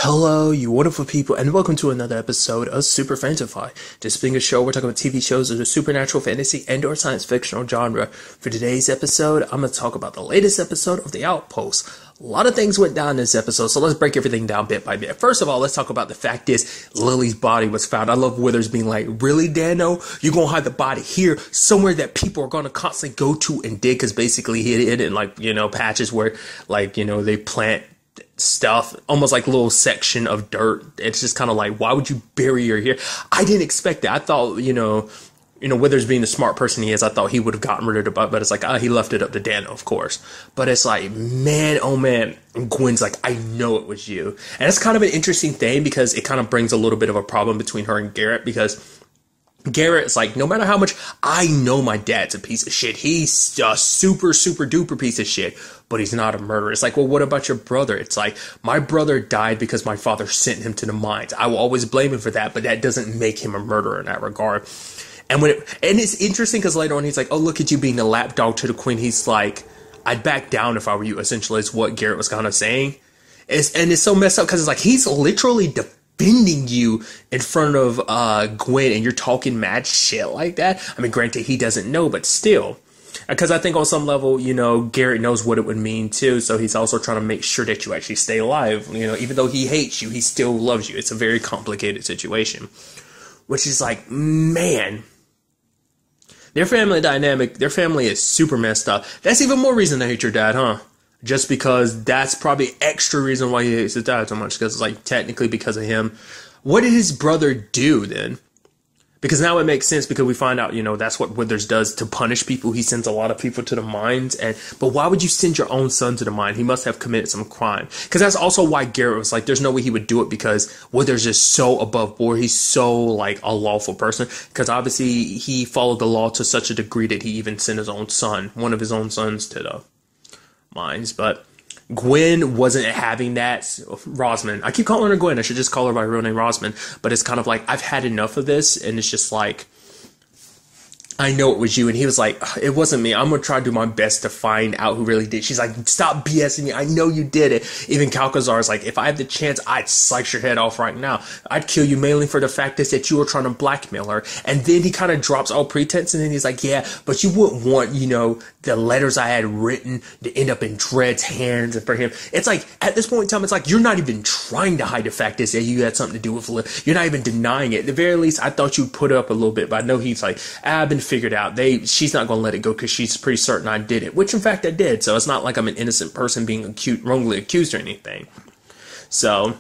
Hello, you wonderful people, and welcome to another episode of Super-Fanta-Fi. This being a show, we're talking about TV shows of the supernatural, fantasy, and/or science fictional genre. For today's episode, I'm going to talk about the latest episode of The Outpost. A lot of things went down in this episode, so let's break everything down bit by bit. First of all, let's talk about the fact is Lily's body was found. I love Withers being like, really, Dano? You're going to hide the body here, somewhere that people are going to constantly go to and dig, because basically he hid it in, like, patches where, like, they plant stuff, almost like a little section of dirt. It's just kind of like, why would you bury her here? I didn't expect that. I thought, Withers being the smart person he is, I thought he would have gotten rid of the butt, but it's like, he left it up to Dano, of course. But it's like, man, oh man, Gwen's like, I know it was you. And it's kind of an interesting thing because it kind of brings a little bit of a problem between her and Garrett, because Garrett's like, no matter how much I know my dad's a piece of shit, he's a super, super duper piece of shit, but he's not a murderer. It's like, well, what about your brother? It's like, my brother died because my father sent him to the mines. I will always blame him for that, but that doesn't make him a murderer in that regard. And it's interesting because later on he's like, oh, look at you being a lapdog to the queen. He's like, I'd back down if I were you, essentially is what Garrett was kind of saying. It's so messed up because it's like, he's literally defending you in front of Gwen, and you're talking mad shit like that. I mean, granted, he doesn't know, but still. Because I think on some level, Garrett knows what it would mean too, so he's also trying to make sure that you actually stay alive. Even though he hates you, he still loves you. It's a very complicated situation. Which is like, man, their family dynamic, their family is super messed up. That's even more reason to hate your dad, huh? Just because that's probably extra reason why he hates his dad so much. Because it's like, technically because of him. What did his brother do then? Because now it makes sense, because we find out, that's what Withers does to punish people. He sends a lot of people to the mines. But why would you send your own son to the mine? He must have committed some crime. Because that's also why Garrett was like, there's no way he would do it, because Withers is so above board. He's so, like, a lawful person. Because obviously he followed the law to such a degree that he even sent his own son, one of his own sons, to the mines. But Gwen wasn't having that. Rosman. I keep calling her Gwen. I should just call her by her real name, Rosman. But it's kind of like, I've had enough of this. And it's just like, I know it was you. And he was like, it wasn't me. I'm going to try to do my best to find out who really did. She's like, stop BSing me. I know you did it. Even Calcazar is like, if I had the chance, I'd slice your head off right now. I'd kill you mainly for the fact that you were trying to blackmail her. And then he kind of drops all pretense. And then he's like, yeah, but you wouldn't want, the letters I had written to end up in Dred's hands. And for him, it's like, at this point in time, it's like, you're not even trying to hide the fact that you had something to do with Liv. You're not even denying it. At the very least, I thought you'd put it up a little bit, but I know he's like, I've been figured out. She's not going to let it go because she's pretty certain I did it, which in fact I did. So it's not like I'm an innocent person being wrongly accused or anything. So,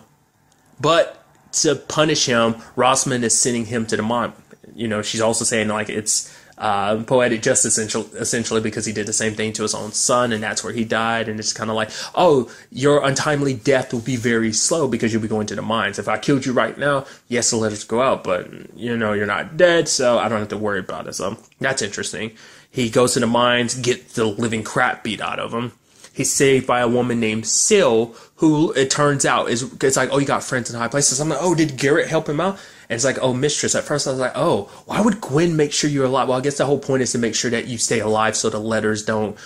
but to punish him, Rossman is sending him to the mine. She's also saying like it's poetic justice essentially, because he did the same thing to his own son, and that's where he died. And it's kind of like, oh, your untimely death will be very slow because you'll be going to the mines. If I killed you right now, yes, the letters go out, but you're not dead, so I don't have to worry about it. So that's interesting. He goes to the mines, gets the living crap beat out of him. He's saved by a woman named Syl, who it turns out it's like, oh, you got friends in high places. I'm like, oh, did Garrett help him out? And it's like, oh, mistress. At first I was like, oh, why would Gwen make sure you're alive? Well, I guess the whole point is to make sure that you stay alive so the letters don't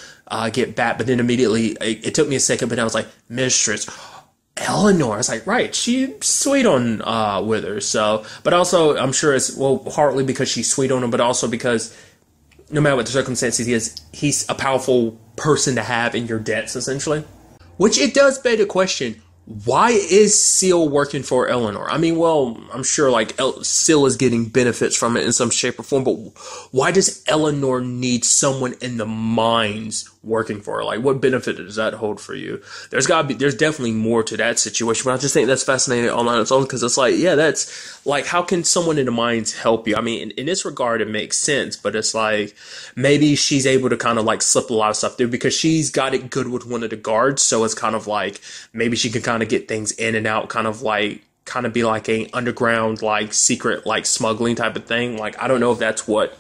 get bad. But then immediately, it took me a second, but I was like, mistress. Eleanor. I was like, right, she's sweet on Withers. So, but also, I'm sure it's, well, partly because she's sweet on him, but also because no matter what the circumstances, he's a powerful person to have in your debts, essentially. Which it does beg the question, why is Syl working for Eleanor? I mean, well, I'm sure like Syl is getting benefits from it in some shape or form, but why does Eleanor need someone in the mines working for her? Like, what benefit does that hold for you? There's definitely more to that situation, but I just think that's fascinating on its own, because it's like, yeah, that's like, how can someone in the mines help you? I mean, in this regard, it makes sense, but it's like, maybe she's able to kind of like slip a lot of stuff through because she's got it good with one of the guards, so it's kind of like, maybe she can kind of get things in and out, kind of be like a underground, like secret, like smuggling type of thing. Like, I don't know if that's what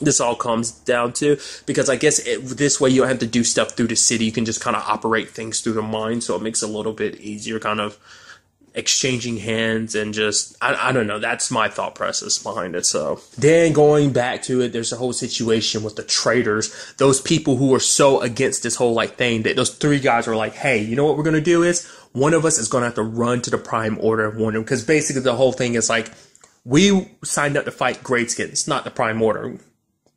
this all comes down to, because I guess this way you don't have to do stuff through the city. You can just kind of operate things through the mine, so it makes it a little bit easier, kind of exchanging hands and just, I don't know, that's my thought process behind it. So then going back to it, there's a whole situation with the traitors, those people who are so against this whole like thing, that those three guys were like, hey, you know what we're gonna do is one of us is going to have to run to the Prime Order and warn them. Because basically the whole thing is like, we signed up to fight Greyskins, not the Prime Order.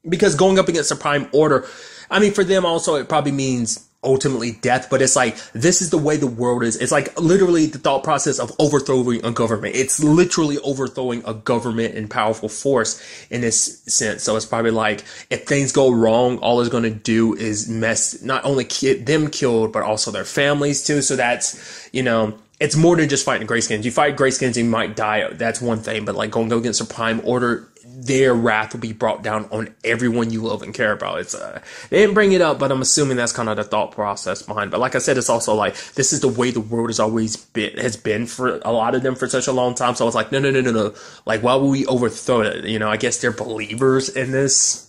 Because going up against the Prime Order, I mean, for them also, it probably means ultimately death, but it's like, this is the way the world is. It's like literally the thought process of overthrowing a government. It's literally overthrowing a government and powerful force in this sense. So it's probably like, if things go wrong, all it's going to do is mess, not only them killed, but also their families too. So that's, you know, it's more than just fighting Greyskins. You fight Greyskins, you might die. That's one thing, but like going against the Prime Order, their wrath will be brought down on everyone you love and care about. It's they didn't bring it up, but I'm assuming that's kind of the thought process behind it. But like I said, it's also like, this is the way the world has been for a lot of them for such a long time. So it's like, no. Like, why would we overthrow it? You know, I guess they're believers in this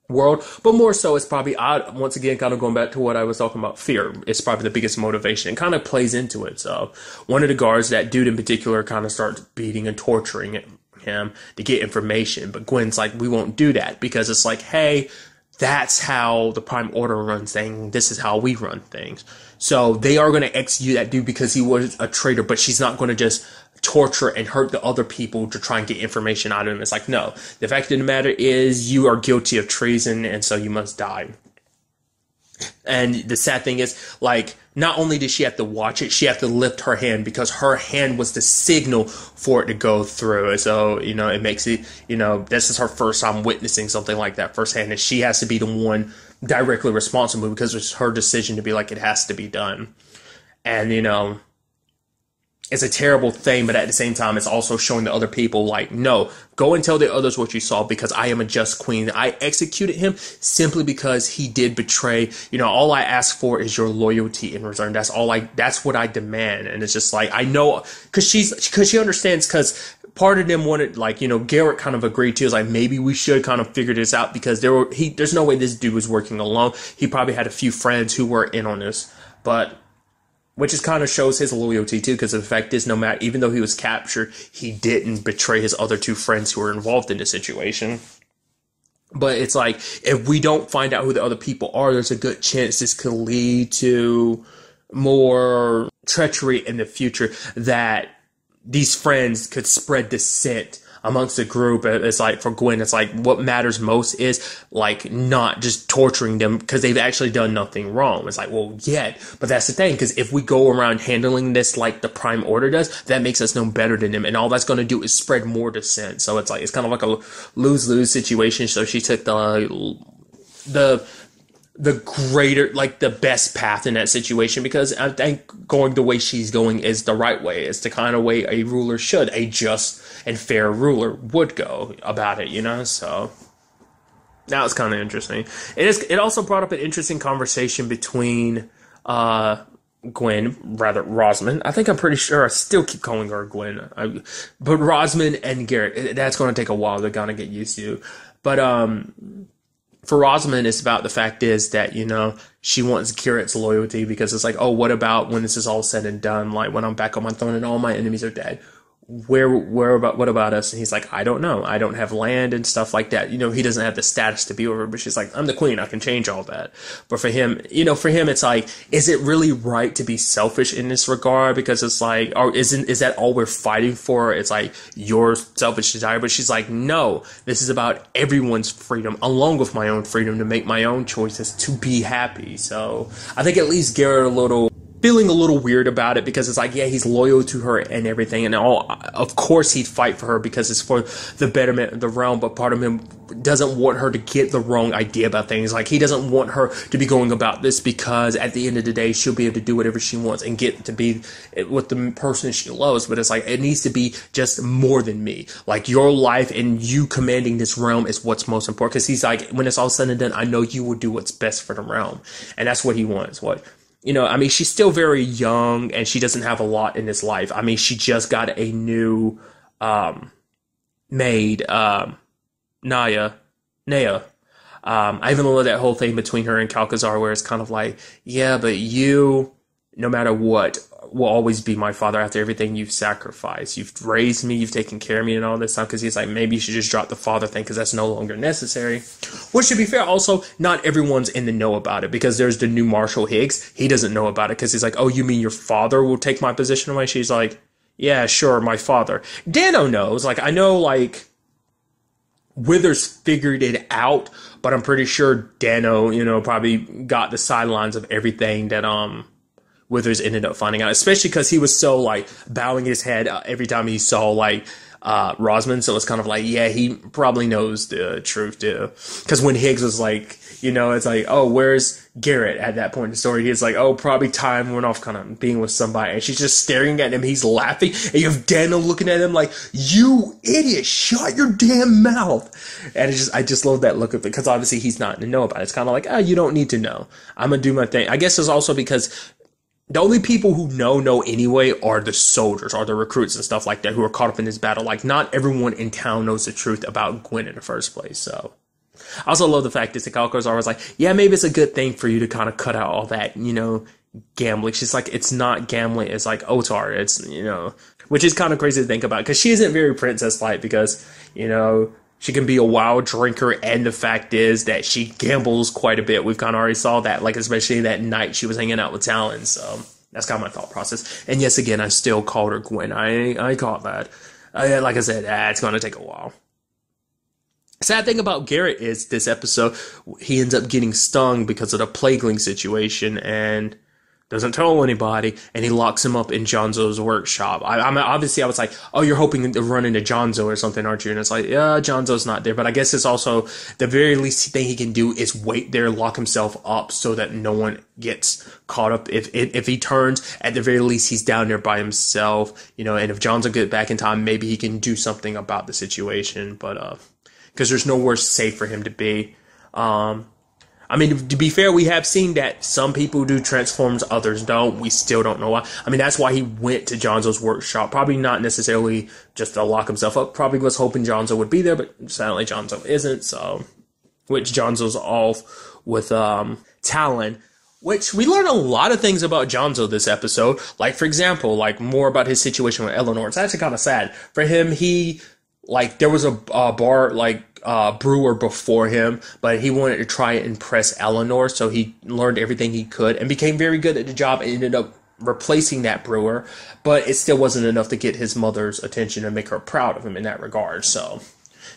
world, but more so it's probably once again, kind of going back to what I was talking about, fear. It's probably the biggest motivation. It kind of plays into it. So one of the guards, that dude in particular, kind of starts beating and torturing him to get information, but Gwen's like, we won't do that, because it's like, hey, that's how the Prime Order runs things. This is how we run things. So they are going to execute that dude because he was a traitor, but she's not going to just torture and hurt the other people to try and get information out of him. It's like, no, the fact of the matter is you are guilty of treason, and so you must die. And the sad thing is, like, not only did she have to watch it, she had to lift her hand, because her hand was the signal for it to go through. So, you know, it makes it, you know, this is her first time witnessing something like that firsthand, and she has to be the one directly responsible, because it's her decision to be like, it has to be done. And, you know, it's a terrible thing, but at the same time, it's also showing the other people, like, no, go and tell the others what you saw, because I am a just queen. I executed him simply because he did betray. You know, all I ask for is your loyalty in return. That's what I demand. And it's just like, I know, because she understands, because part of them wanted, like, you know, Garrett kind of agreed to, is like, maybe we should kind of figure this out, because there's no way this dude was working alone. He probably had a few friends who were in on this, but which is kind of shows his loyalty too, because the fact is, no matter, even though he was captured, he didn't betray his other two friends who were involved in the situation. But it's like, if we don't find out who the other people are, there's a good chance this could lead to more treachery in the future, that these friends could spread dissent amongst the group. It's like, for Gwen, it's like, what matters most is, like, not just torturing them because they've actually done nothing wrong. It's like, well, yeah, but that's the thing, because if we go around handling this like the Prime Order does, that makes us no better than them, and all that's going to do is spread more dissent. So it's like, it's kind of like a lose-lose situation. So she took the greater, like, the best path in that situation, because I think going the way she's going is the right way. It's the kind of way a ruler should, a just and fair ruler would go about it, you know? So that was kind of interesting. It also brought up an interesting conversation between Rosamund. I think I'm pretty sure, I still keep calling her Gwen, but Rosamund and Garrett, that's going to take a while. They're going to get used to. But for Rosamund, it's about the fact is that, you know, she wants Garrett's loyalty, because it's like, oh, what about when this is all said and done? Like, when I'm back on my throne and all my enemies are dead, what about us? And he's like, I don't know. I don't have land and stuff like that. You know, he doesn't have the status to be over, but she's like, I'm the queen. I can change all that. But for him, you know, it's like, is it really right to be selfish in this regard? Because it's like, or is that all we're fighting for? It's like your selfish desire. But she's like, no, this is about everyone's freedom, along with my own freedom to make my own choices, to be happy. So I think it leaves Garrett feeling a little weird about it, because it's like, yeah, he's loyal to her and everything, and of course he'd fight for her because it's for the betterment of the realm, but part of him doesn't want her to get the wrong idea about things. Like, he doesn't want her to be going about this, because at the end of the day, she'll be able to do whatever she wants and get to be with the person she loves. But it's like, it needs to be just more than me. Like, your life and you commanding this realm is what's most important, because he's like, when it's all said and done, I know you will do what's best for the realm. And that's what he wants. You know, I mean, she's still very young, and she doesn't have a lot in this life. I mean, she just got a new maid, Naya. I even love that whole thing between her and Calcazar, where it's kind of like, yeah, but you no matter what, will always be my father after everything you've sacrificed. You've raised me, you've taken care of me and all this stuff, because he's like, maybe you should just drop the father thing because that's no longer necessary. Which, to be fair, also, not everyone's in the know about it, because there's the new Marshall Higgs. He doesn't know about it because he's like, oh, you mean your father will take my position away? She's like, yeah, sure, my father. Dano knows. Like, I know, like, Withers figured it out, but I'm pretty sure Dano, you know, probably got the sidelines of everything that, Withers ended up finding out, especially because he was so, like, bowing his head every time he saw, like, Rosman. So it's kind of like, yeah, he probably knows the truth too. Because when Higgs was like, you know, it's like, oh, where's Garrett at that point in the story? He's like, oh, probably time went off kind of being with somebody. And she's just staring at him. He's laughing. And you have Daniel looking at him like, you idiot, shut your damn mouth. And I just love that look of it, because obviously he's not in the know about it. It's kind of like, oh, you don't need to know. I'm going to do my thing. I guess it's also because the only people who know anyway are the soldiers, are the recruits and stuff like that, who are caught up in this battle. Like, not everyone in town knows the truth about Gwen in the first place. So I also love the fact that Sakako is always like, yeah, maybe it's a good thing for you to kind of cut out all that, you know, gambling. She's like, it's not gambling. It's like Otar. It's, you know, which is kind of crazy to think about, because she isn't very princess-like, because, you know, she can be a wild drinker, and the fact is that she gambles quite a bit. We've kind of already saw that, like, especially that night she was hanging out with Talon. So that's kind of my thought process. And yes, again, I still called her Gwen. I caught that. Like I said, it's going to take a while. Sad thing about Garrett is this episode, he ends up getting stung because of the plaguing situation, and doesn't tell anybody, and he locks him up in Jonzo's workshop. Obviously I was like, oh, you're hoping to run into Jonzo or something, aren't you? And it's like, yeah, Jonzo's not there. But I guess it's also the very least thing he can do is wait there, lock himself up so that no one gets caught up. If he turns, at the very least, he's down there by himself, you know, and if Jonzo gets back in time, maybe he can do something about the situation. But, because there's nowhere safe for him to be. I mean, to be fair, we have seen that some people do transforms, others don't. We still don't know why. I mean, that's why he went to Jonzo's workshop. Probably not necessarily just to lock himself up. Probably was hoping Jonzo would be there, but sadly Jonzo isn't. So, which Jonzo's off with Talon. Which we learn a lot of things about Jonzo this episode. Like, for example, like more about his situation with Eleanor. It's actually kind of sad. For him, there was a bar, brewer before him, but he wanted to try and impress Eleanor, so he learned everything he could and became very good at the job and ended up replacing that brewer, but it still wasn't enough to get his mother's attention and make her proud of him in that regard. So,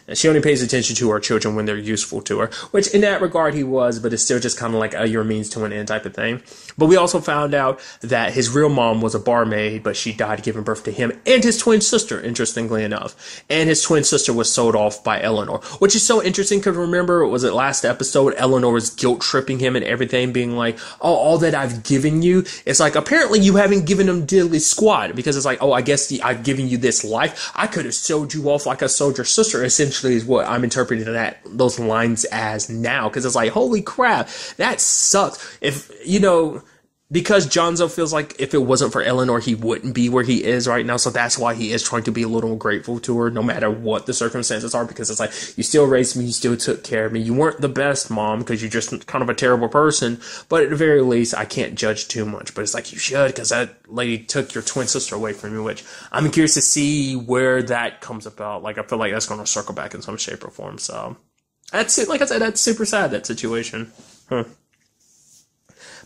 and she only pays attention to her children when they're useful to her, which in that regard he was, but it's still just kind of like a your means to an end type of thing. But we also found out that his real mom was a barmaid, but she died giving birth to him and his twin sister, interestingly enough. And his twin sister was sold off by Eleanor, which is so interesting because remember, was it last episode, Eleanor was guilt-tripping him and everything, being like, oh, all that I've given you, it's like, apparently you haven't given him diddly squat, because it's like, oh, I guess I've given you this life. I could have sold you off like I sold your sister, essentially is what I'm interpreting those lines as now, because it's like, holy crap, that sucks. If, you know, because Jonzo feels like if it wasn't for Eleanor, he wouldn't be where he is right now. So that's why he is trying to be a little grateful to her, no matter what the circumstances are, because it's like, you still raised me, you still took care of me. You weren't the best mom because you're just kind of a terrible person, but at the very least, I can't judge too much. But it's like, you should, because that lady took your twin sister away from you, which I'm curious to see where that comes about. Like, I feel like that's going to circle back in some shape or form. So that's it. Like I said, that's super sad, that situation.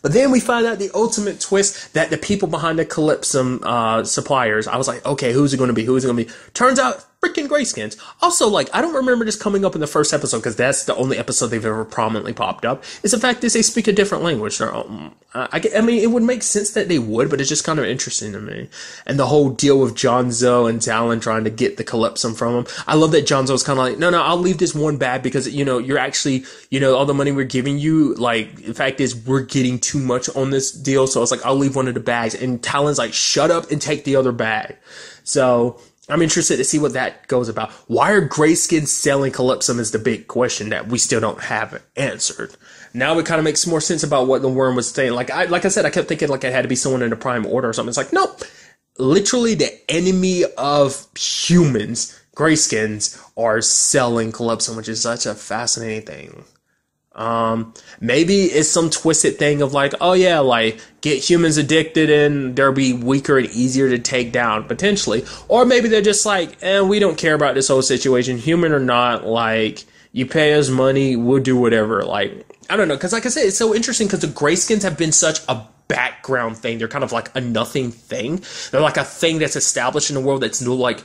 But then we find out the ultimate twist that the people behind the Colipsum suppliers, I was like, okay, who's it going to be? Who's it going to be? Turns out, freaking Grayskins. Also, like, I don't remember this coming up in the first episode, because that's the only episode they've ever prominently popped up, is the fact that they speak a different language. I mean, it would make sense that they would, but it's just kind of interesting to me. And the whole deal with Jonzo and Talon trying to get the Colipsum from him. I love that Jonzo's kind of like, no, I'll leave this one bag because, you know, you're actually, you know, all the money we're giving you, like, the fact is we're getting too much on this deal, so it's like, I'll leave one of the bags. And Talon's like, shut up and take the other bag. So I'm interested to see what that goes about. Why are Grayskins selling Colipsum is the big question that we still don't have answered. Now it kind of makes more sense about what the worm was saying. Like I said, I kept thinking like it had to be someone in the Prime Order or something. It's like, nope. Literally the enemy of humans, Grayskins, are selling Colipsum, which is such a fascinating thing. Maybe it's some twisted thing of like, oh yeah, like get humans addicted and they'll be weaker and easier to take down potentially. Or maybe they're just like, we don't care about this whole situation, human or not, like you pay us money, we'll do whatever. Like, I don't know. Cause like I said, it's so interesting because the Grayskins have been such a background thing. They're kind of like a nothing thing. They're like a thing that's established in the world that's no like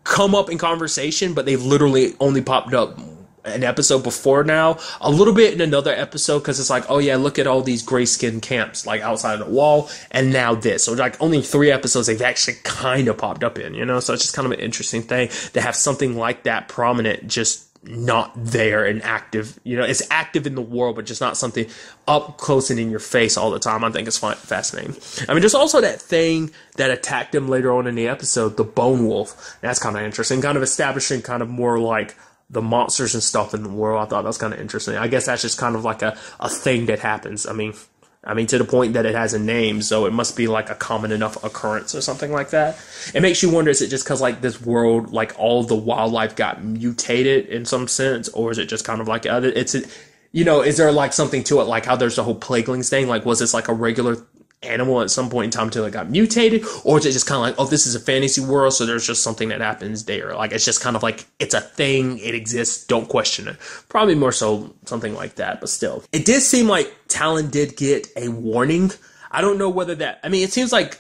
come up in conversation, but they've literally only popped up an episode before now, a little bit in another episode, because it's like, oh yeah, look at all these grayskin camps like outside of the wall, and now this. So like only 3 episodes they've actually kind of popped up in, you know. So it's just kind of an interesting thing to have something like that prominent just not there and active, you know. It's active in the world, but just not something up close and in your face all the time. I think it's fascinating. I mean, there's also that thing that attacked him later on in the episode, the Bone Wolf. That's kind of interesting, kind of establishing kind of more like the monsters and stuff in the world. I thought that was kind of interesting. I guess that's just kind of like a thing that happens. I mean, to the point that it has a name, so it must be like a common enough occurrence or something like that. It makes you wonder, is it just because like this world, like all the wildlife got mutated in some sense, or is it just kind of like you know, is there like something to it, like how there's the whole plaguelings thing? Like, was this like a regular animal at some point in time until it got mutated, or is it just kind of like, oh, this is a fantasy world, so there's just something that happens there, like it's just kind of like it's a thing, it exists, don't question it? Probably more so something like that, but still, it did seem like Talon did get a warning. I don't know whether that, I mean, it seems like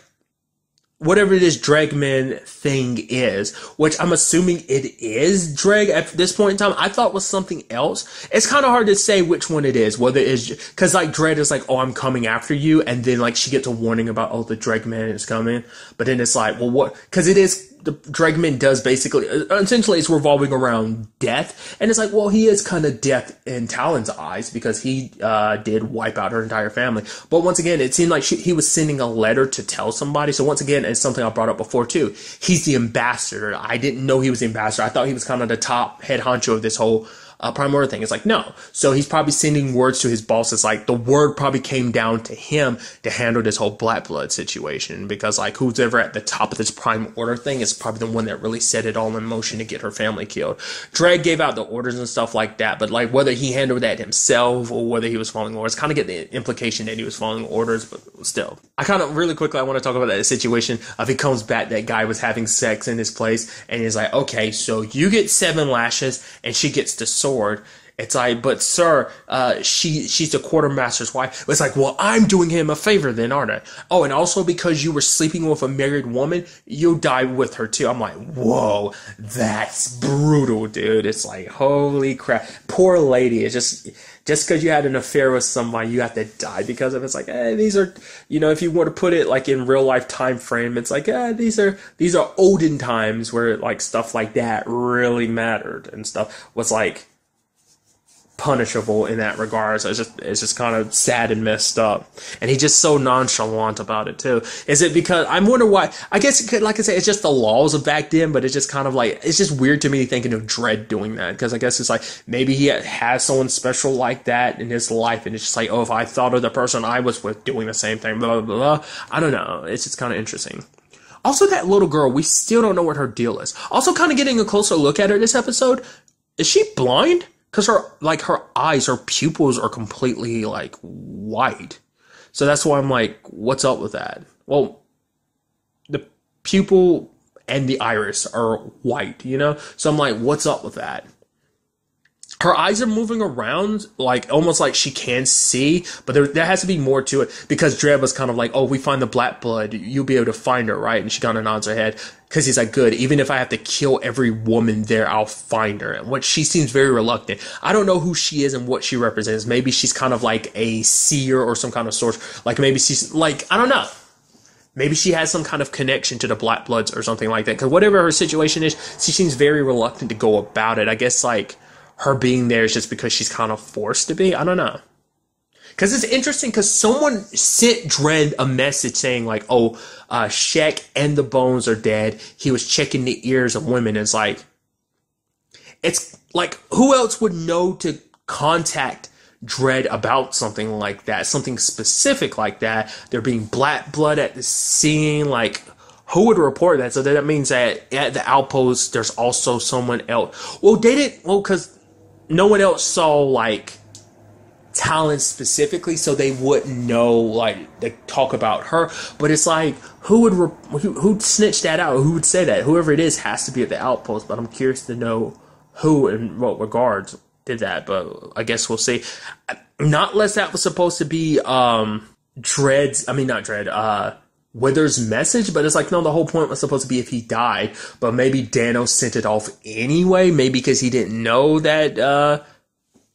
whatever this Dragman thing is, which I'm assuming it is Drag at this point in time, I thought was something else. It's kind of hard to say which one it is, whether it's, because like Dread is like, oh, I'm coming after you, and then like she gets a warning about, oh, the Dragman is coming, but then it's like, well, what, because it is, the Dragman does basically, essentially it's revolving around death, and it's like, well, he is kind of death in Talon's eyes, because he did wipe out her entire family. But once again, it seemed like he was sending a letter to tell somebody, so once again, it's something I brought up before too. He's the ambassador. I didn't know he was the ambassador. I thought he was kind of the top head honcho of this whole Primordial thing. It's like, no. So he's probably sending words to his boss. It's like the word probably came down to him to handle this whole Black Blood situation, because like who's ever at the top of this Prime Order thing is probably the one that really set it all in motion to get her family killed. Drag gave out the orders and stuff like that, but like whether he handled that himself or whether he was following orders, kind of get the implication that he was following orders, but still. I kind of really quickly, I want to talk about that situation of he comes back, that guy was having sex in his place, and he's like, okay, so you get 7 lashes and she gets the sword. It's like, but sir, she's the quartermaster's wife. It's like, well, I'm doing him a favor then, aren't I? Oh, and also because you were sleeping with a married woman, you'll die with her too. I'm like, whoa, that's brutal, dude. It's like, holy crap. Poor lady. It's just because you had an affair with somebody, you have to die because of it. It's like, these are, you know, if you want to put it like in real life time frame, it's like, these are olden times where like stuff like that really mattered and stuff was like punishable in that regard. So it's just kind of sad and messed up, and he's just so nonchalant about it too. Is it because, I'm wondering why? I guess it could, like I say, it's just the laws of back then, but it's just kind of like, it's just weird to me thinking of Dredd doing that, because I guess it's like maybe he has someone special like that in his life, and it's just like, oh, if I thought of the person I was with doing the same thing, blah blah blah. I don't know, it's just kind of interesting. Also, that little girl, we still don't know what her deal is. Also, kind of getting a closer look at her this episode, is she blind? Because her eyes, her pupils are completely, like, white. So that's why I'm like, what's up with that? Well, the pupil and the iris are white, you know? So I'm like, what's up with that? Her eyes are moving around, like, almost like she can see, but there has to be more to it, because Dredd was kind of like, oh, we find the Black Blood, you'll be able to find her, right? And she kind of nods her head, because he's like, good, even if I have to kill every woman there, I'll find her. And what she seems very reluctant. I don't know who she is and what she represents. Maybe she's kind of like a seer or some kind of source. Like, maybe she's, like, I don't know. Maybe she has some kind of connection to the Black Bloods or something like that, because whatever her situation is, she seems very reluctant to go about it. I guess, like, her being there is just because she's kind of forced to be. I don't know. Because it's interesting, because someone sent Dredd a message saying, like, oh, Shek and the Bones are dead. He was checking the ears of women. It's like, who else would know to contact Dredd about something like that? Something specific like that. There being Black Blood at the scene, like, who would report that? So that means that at the outpost, there's also someone else. Well, because no one else saw, like, Talon specifically, so they wouldn't know, like, they talk about her. But it's like, who'd snitch that out? Who would say that? Whoever it is has to be at the outpost. But I'm curious to know who and what regards did that. But I guess we'll see. Not unless that was supposed to be Wither's message, but it's like, no, the whole point was supposed to be if he died, but maybe Dano sent it off anyway, maybe because he didn't know that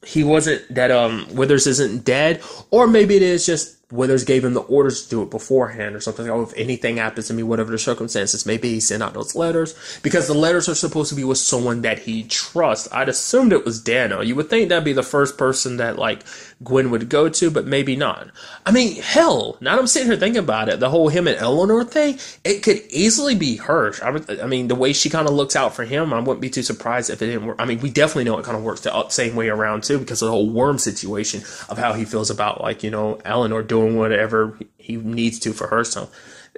Withers isn't dead, or maybe it is just Withers gave him the orders to do it beforehand or something. Oh, if anything happens to me, whatever the circumstances, maybe he sent out those letters, because the letters are supposed to be with someone that he trusts. I'd assumed it was Dano. You would think that'd be the first person that, like, Gwen would go to, but maybe not. I mean, hell, now that I'm sitting here thinking about it, the whole him and Eleanor thing, it could easily be her. I mean, the way she kind of looks out for him, I wouldn't be too surprised if it didn't work. I mean, we definitely know it kind of works the same way around, too, because of the whole worm situation of how he feels about, like, you know, Eleanor doing whatever he needs to for her. So,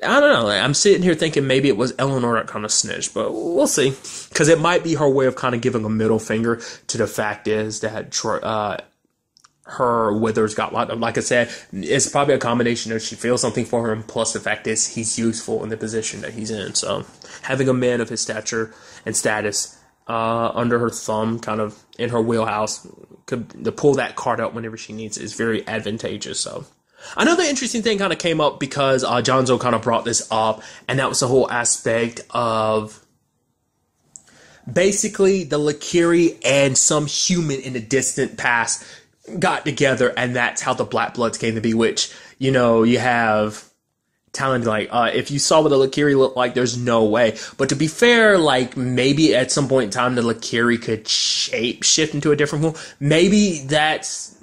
I don't know. I'm sitting here thinking maybe it was Eleanor that kind of snitched, but we'll see. Because it might be her way of kind of giving a middle finger to the fact is that her Withers got locked up. Like I said, it's probably a combination of she feels something for him, plus the fact is he's useful in the position that he's in. So having a man of his stature and status under her thumb, kind of in her wheelhouse, to pull that card out whenever she needs it is very advantageous. So another interesting thing kind of came up because Jonzo kind of brought this up, and that was the whole aspect of basically the Lakiri and some human in the distant past got together, and that's how the Black Bloods came to be, which, you know, you have Talon like, if you saw what the Lakiri looked like, there's no way. But to be fair, like, maybe at some point in time the Lakiri could shape shift into a different form. Maybe that's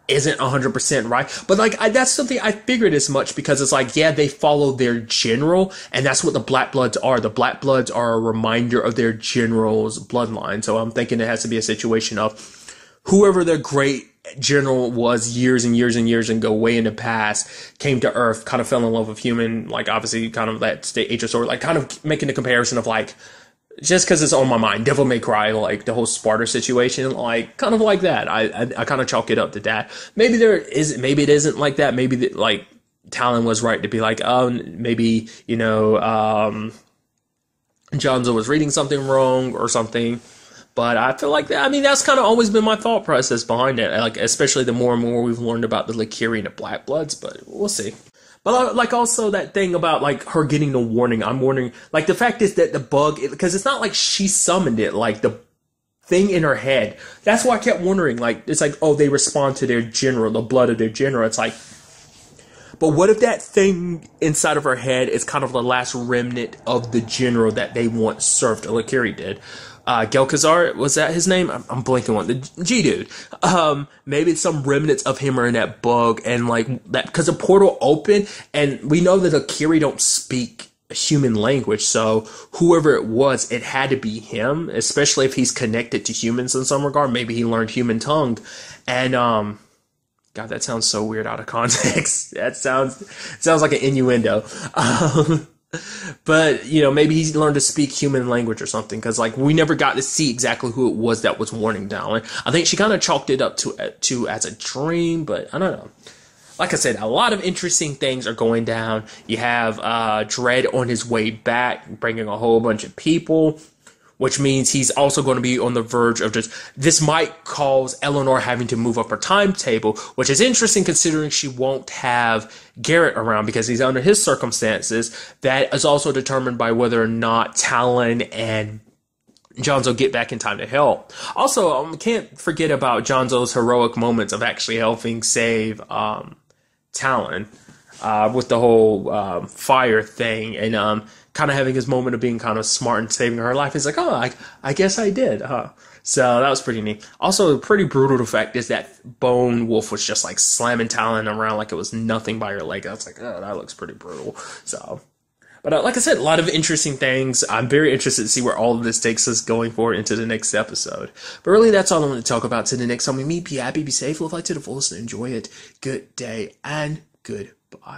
isn't 100% right, but like that's something I figured as much, because it's like, yeah, they follow their general, and that's what the Black Bloods are. The Black Bloods are a reminder of their general's bloodline. So I'm thinking it has to be a situation of whoever their great general was years and years and years ago, way in the past, came to Earth, kind of fell in love with human, like obviously kind of that state age of sword, like kind of making the comparison of like, just because it's on my mind, Devil May Cry, like the whole Sparta situation, like kind of like that. I kind of chalk it up to that. Maybe maybe it isn't like that. Maybe like Talon was right to be like, oh, maybe, you know, Jonzo was reading something wrong or something. But I feel like that, I mean, that's kind of always been my thought process behind it. Like, especially the more and more we've learned about the Lakiri and the Black Bloods, but we'll see. But like also that thing about like her getting the warning, I'm wondering, like the fact is that the bug, because it's not like she summoned it, like the thing in her head. That's why I kept wondering, like, it's like, oh, they respond to their general, the blood of their general. It's like, but what if that thing inside of her head is kind of the last remnant of the general that they once served? Lakiri did. Gelkazar, was that his name? I'm blanking on the G-dude. Maybe it's some remnants of him are in that bug, and like that, because the portal opened, and we know that the Kiri don't speak human language, so whoever it was, it had to be him, especially if he's connected to humans in some regard. Maybe he learned human tongue, and God, that sounds so weird out of context. That sounds like an innuendo. But, you know, maybe he learned to speak human language or something, because, like, we never got to see exactly who it was that was warning Talon. I think she kind of chalked it up to as a dream, but I don't know. Like I said, a lot of interesting things are going down. You have Dredd on his way back, bringing a whole bunch of people, which means he's also going to be on the verge of just, this might cause Eleanor having to move up her timetable, which is interesting considering she won't have Garrett around because he's under his circumstances. That is also determined by whether or not Talon and Jonzo get back in time to help. Also, can't forget about Jonzo's heroic moments of actually helping save Talon with the whole fire thing, and kind of having his moment of being kind of smart and saving her life. He's like, oh, I guess I did, huh? So that was pretty neat. Also, pretty brutal, the fact is that Bone Wolf was just like slamming Talon around like it was nothing by her leg. I was like, oh, that looks pretty brutal. So, but like I said, a lot of interesting things. I'm very interested to see where all of this takes us going forward into the next episode. But really, that's all I want to talk about to the next time we meet. Be happy, be safe, live life to the fullest, and enjoy it. Good day and goodbye.